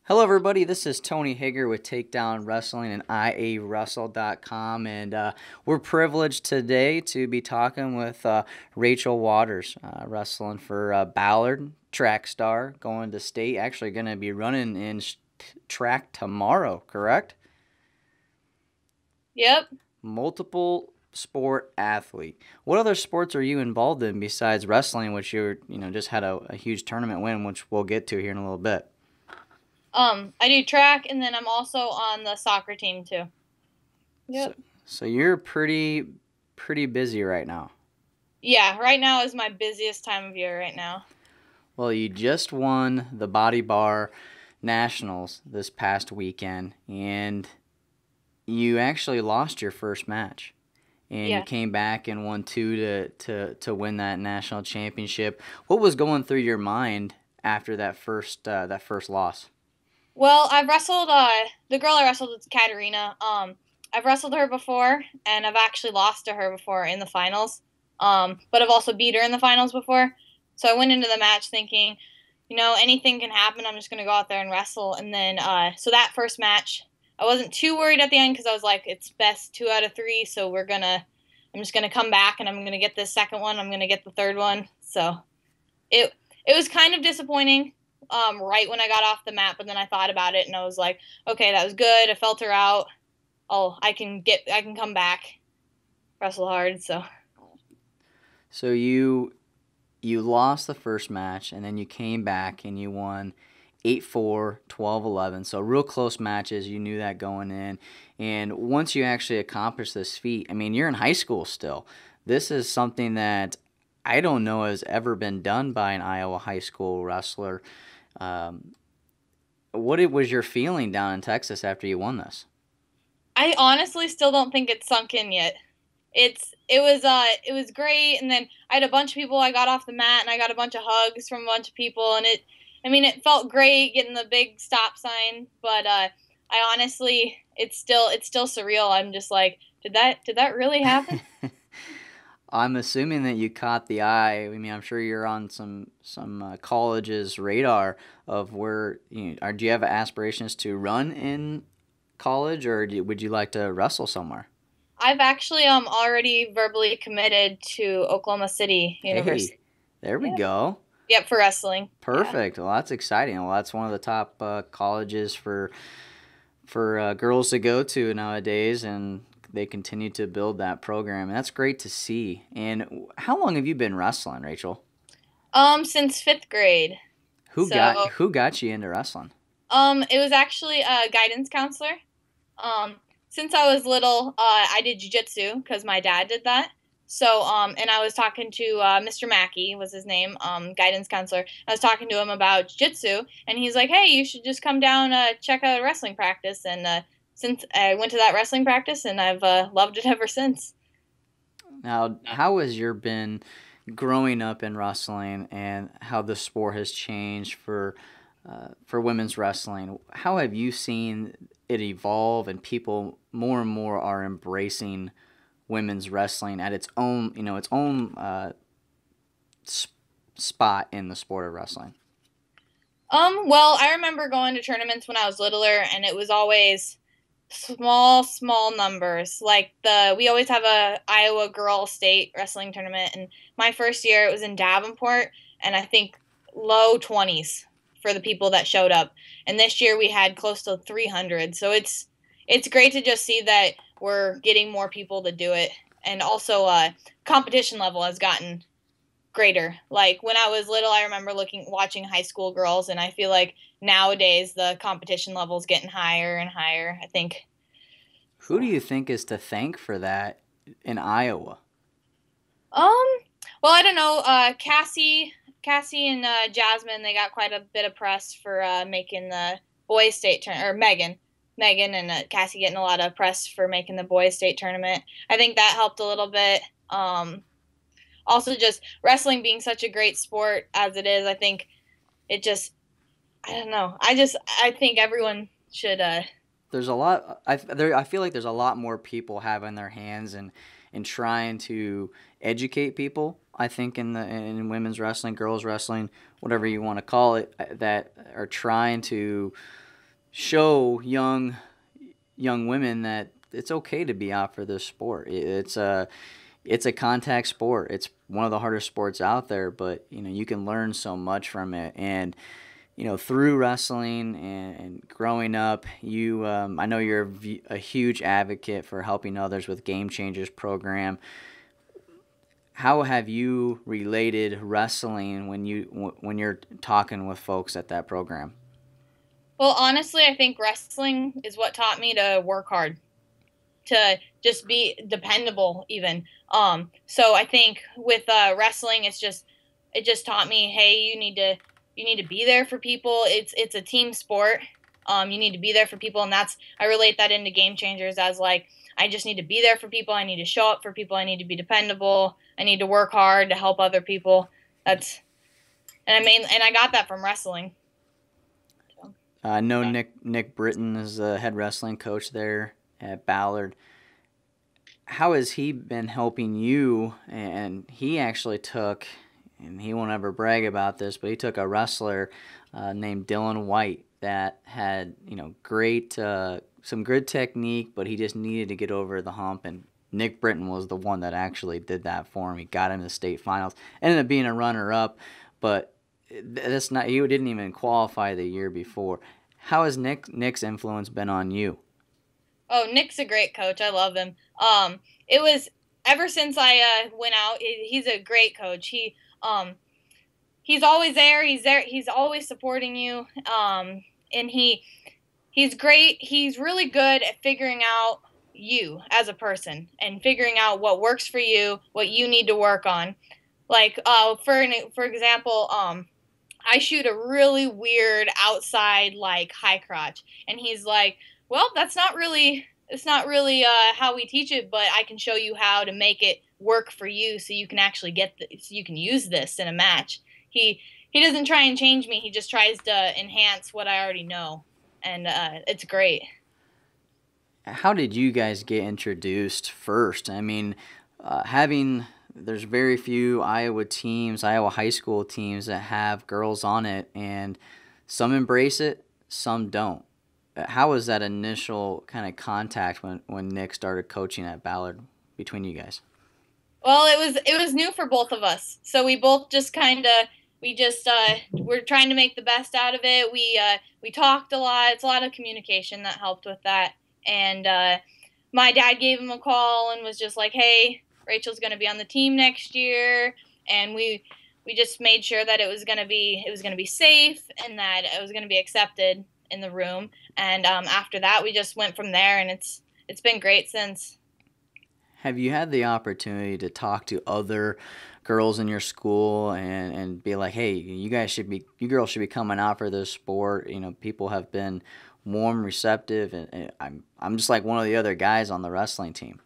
Hello, everybody. This is Tony Hager with Takedown Wrestling and IAWrestle.com, and we're privileged today to be talking with Rachel Waters, wrestling for Ballard, track star, going to state. Actually, going to be running in track tomorrow. Correct? Yep. Multiple sport athlete. What other sports are you involved in besides wrestling, which just had a huge tournament win, which we'll get to here in a little bit? I do track, and then I'm also on the soccer team too. So, Yep. so you're pretty busy right now. Yeah, right now is my busiest time of year right now. Well, you just won the Body Bar Nationals this past weekend, and you actually lost your first match. And you Yeah. came back and won two to win that national championship. What was going through your mind after that first loss? Well, I've wrestled the girl I wrestled is Katerina. I've wrestled her before, and I've actually lost to her before in the finals. But I've also beat her in the finals before. So I went into the match thinking, anything can happen. I'm just gonna go out there and wrestle. And then so that first match, I wasn't too worried at the end because I was like, it's best 2 out of 3. So I'm just gonna come back and I'm gonna get this second one. I'm gonna get the third one. So it was kind of disappointing right when I got off the mat, but then I thought about it and I was like, okay, that was good. I felt her out. Oh, I can come back, wrestle hard. So So you lost the first match, and then you came back and you won 8-4, 12-11. So real close matches. You knew that going in. And once you actually accomplish this feat, I mean, you're in high school still. This is something that I don't know has ever been done by an Iowa high school wrestler. Um, was your feeling down in Texas after you won this? I honestly still don't think it's sunk in yet. It was great, and then I had a bunch of people. I got off the mat and I got a bunch of hugs from a bunch of people, and it felt great getting the big stop sign. But I honestly, it's still surreal. I'm just like, did that really happen? I'm assuming that you caught the eye. I mean, I'm sure you're on some college's radar of where do you have aspirations to run in college, or would you like to wrestle somewhere? I've actually already verbally committed to Oklahoma City Hey, University. there we Yeah. go. Yep, for wrestling. Yeah. Perfect. Well, that's exciting. Well, that's one of the top colleges for girls to go to nowadays, and they continue to build that program. And that's great to see. And how long have you been wrestling, Rachel? Since fifth grade. Who got So, who got you into wrestling? it was actually a guidance counselor. Um, since I was little, I did jujitsu because my dad did that. So, and I was talking to Mr. Mackey was his name, guidance counselor. I was talking to him about jujitsu, and he's like, "Hey, you should just come down, check out a wrestling practice." And since I went to that wrestling practice, and I've loved it ever since. Now, how has your been growing up in wrestling, and how the sport has changed for women's wrestling? How have you seen it evolve, and people more and more are embracing women's wrestling at its own s- spot in the sport of wrestling? Well, I remember going to tournaments when I was littler, and it was always small numbers. Like we always have a Iowa girl state wrestling tournament, and my first year it was in Davenport, and I think low 20s for the people that showed up. And this year we had close to 300. So it's great to just see that we're getting more people to do it, and also competition level has gotten greater. Like when I was little, I remember watching high school girls, and I feel like nowadays the competition level is getting higher and higher. I think Who do so. you think is to thank for that in Iowa? Um, well, I don't know. Cassie, and Jasmine, they got quite a bit of press for making the boys state or Megan and Cassie getting a lot of press for making the boys state tournament. I think that helped a little bit. Also, just wrestling being such a great sport as it is, I think it just I don't know. I think everyone should. There's a lot. I feel like there's a lot more people having their hands and trying to educate people. I think in women's wrestling, girls wrestling, whatever you want to call it, that are trying to show young women that it's okay to be out for this sport. It's a contact sport. It's one of the hardest sports out there, but you can learn so much from it. And through wrestling and growing up, I know you're a huge advocate for helping others with Game Changers program. How have you related wrestling when you're talking with folks at that program? Well, honestly, I think wrestling is what taught me to work hard, to just be dependable even. So I think with wrestling, it just taught me, hey, you need to be there for people. It's a team sport. You need to be there for people, and I relate that into Game Changers as like, I just need to be there for people. I need to show up for people. I need to be dependable. I need to work hard to help other people. And I got that from wrestling. I know Nick Britton is the head wrestling coach there at Ballard. How has he been helping you? And he actually took, and he won't ever brag about this, but he took a wrestler named Dylan White that had great some good technique, but he just needed to get over the hump. And Nick Britton was the one that actually did that for him. He got him to the state finals, ended up being a runner-up, but that's not. He didn't even qualify the year before. How has Nick's influence been on you? Oh, Nick's a great coach. I love him. It was ever since I went out. He's a great coach. He's always there. He's there. He's always supporting you. And he's great. He's really good at figuring out you as a person and figuring out what works for you, what you need to work on. Like for example, I shoot a really weird outside like high crotch, and he's like, well, it's not really how we teach it, but I can show you how to make it work for you so you can actually so you can use this in a match. He doesn't try and change me. He just tries to enhance what I already know, and it's great. How did you guys get introduced first? I mean, there's very few Iowa high school teams that have girls on it, and some embrace it, some don't. How was that initial kind of contact when Nick started coaching at Ballard between you guys? Well, it was new for both of us, so we both just kind of we're trying to make the best out of it. We talked a lot. It's a lot of communication that helped with that, and my dad gave him a call and was just like, "Hey, Rachel's going to be on the team next year," and we just made sure that it was going to be safe and that it was going to be accepted in the room. And after that, we just went from there, and it's been great since. Have you had the opportunity to talk to other girls in your school and be like, hey, you girls should be coming out for this sport? People have been warm, receptive, and I'm just like one of the other guys on the wrestling team.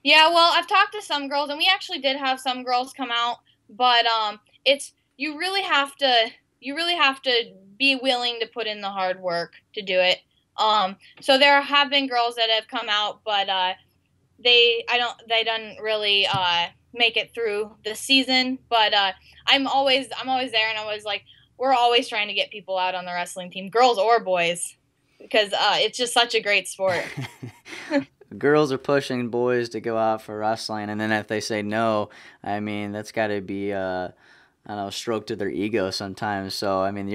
Yeah, well, I've talked to some girls, and we actually did have some girls come out, but it's you really have to be willing to put in the hard work to do it. So there have been girls that have come out, but they didn't really make it through the season. But I'm always there, and I was like, we're always trying to get people out on the wrestling team, girls or boys, because it's just such a great sport. Girls are pushing boys to go out for wrestling, and then if they say no, I mean that's got to be I don't know, stroke to their ego sometimes. So I mean,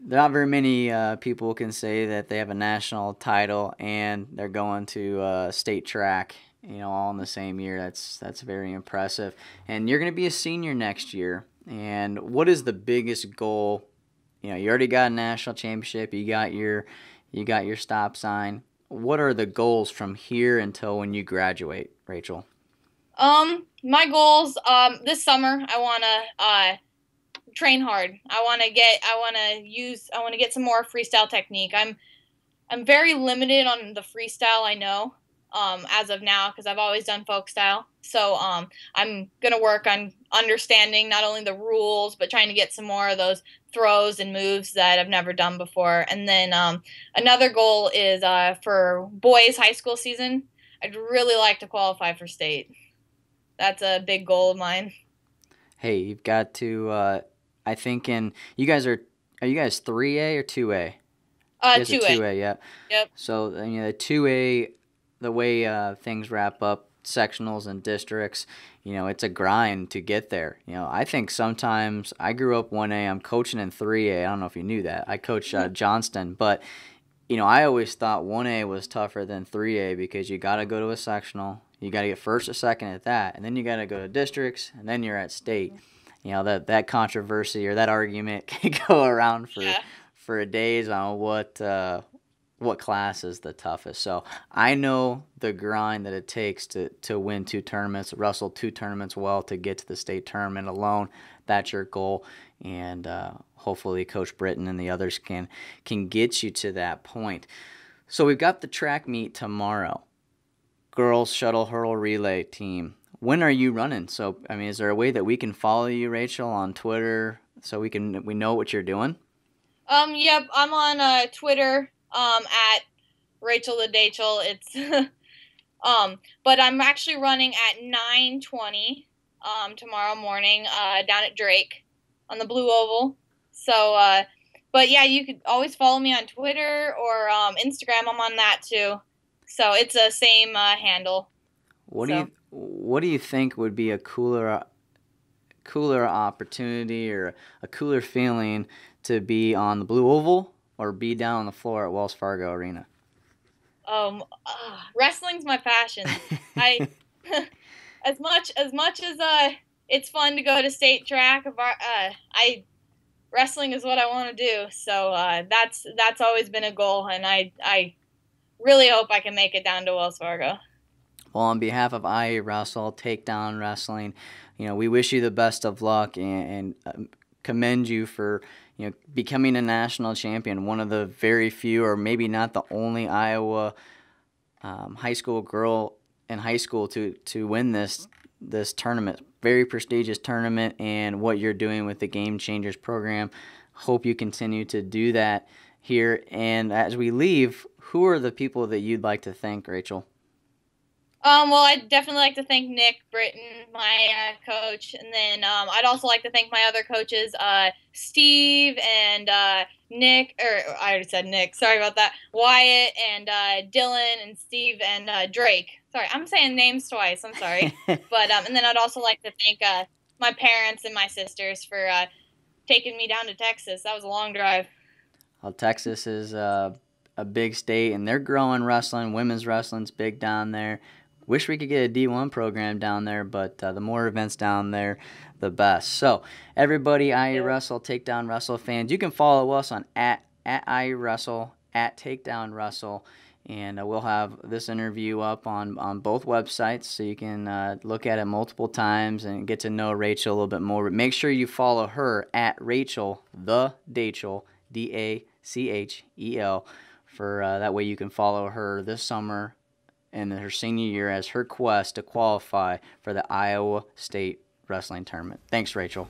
not very many people can say that they have a national title and they're going to state track, all in the same year. That's very impressive. And you're going to be a senior next year. And what is the biggest goal? You already got a national championship. You got your stop sign. What are the goals from here until when you graduate, Rachel? My goals this summer, I want to train hard. I want to get some more freestyle technique. I'm very limited on the freestyle I know as of now because I've always done folk style. So I'm going to work on understanding not only the rules but trying to get some more of those throws and moves that I've never done before. And then another goal is for boys high school season, I'd really like to qualify for state. That's a big goal of mine. Hey, you've got to. I think you guys are Are you guys 3A or 2A? You guys are 2A. 2A, yeah. Yep. So, the 2A, the way things wrap up, sectionals and districts, it's a grind to get there. I think sometimes I grew up 1A. I'm coaching in 3A. I don't know if you knew that. I coach Johnston, but I always thought 1A was tougher than 3A because you got to go to a sectional, you got to get first or second at that, and then you got to go to districts, and then you're at state. That controversy or that argument can go around Yeah. for days on what class is the toughest. So I know the grind that it takes to win 2 tournaments, wrestle 2 tournaments well to get to the state tournament alone. That's your goal, and hopefully Coach Britton and the others can get you to that point. So we've got the track meet tomorrow. Girls shuttle hurdle relay team. When are you running? So, is there a way that we can follow you, Rachel, on Twitter so we know what you're doing? Yep, I'm on Twitter at Rachel the Dachel. It's but I'm actually running at 9:20 tomorrow morning down at Drake on the Blue Oval. So but yeah, you could always follow me on Twitter or Instagram. I'm on that too. So it's the same handle. What do you think would be a cooler opportunity or a cooler feeling to be on the Blue Oval or be down on the floor at Wells Fargo Arena? Wrestling's my passion. I as much as it's fun to go to state track. Wrestling is what I want to do. So that's always been a goal, and I really hope I can make it down to Wells Fargo. Well, on behalf of IA Wrestle, Takedown Wrestling, we wish you the best of luck and commend you for becoming a national champion, one of the very few, or maybe not the only Iowa high school girl in high school to win this tournament. Very prestigious tournament, and what you're doing with the Game Changers program. Hope you continue to do that here. And as we leave, who are the people that you'd like to thank, Rachel? Well, I'd definitely like to thank Nick Britton, my coach, and then I'd also like to thank my other coaches, Steve and Nick, or I already said Nick, sorry about that, Wyatt and Dylan and Steve and Drake. Sorry, I'm saying names twice, I'm sorry. But and then I'd also like to thank my parents and my sisters for taking me down to Texas. That was a long drive. Well, Texas is a big state, and they're growing wrestling. Women's wrestling's big down there. Wish we could get a D1 program down there, but the more events down there, the best. So, everybody, IA Wrestle, Takedown Wrestle fans, you can follow us on at IA Wrestle, at Takedown Wrestle, and we'll have this interview up on both websites, so you can look at it multiple times and get to know Rachel a little bit more. But make sure you follow her at Rachel the Dachel, DACHEL, for that way you can follow her this summer in her senior year as her quest to qualify for the Iowa State Wrestling Tournament. Thanks, Rachel.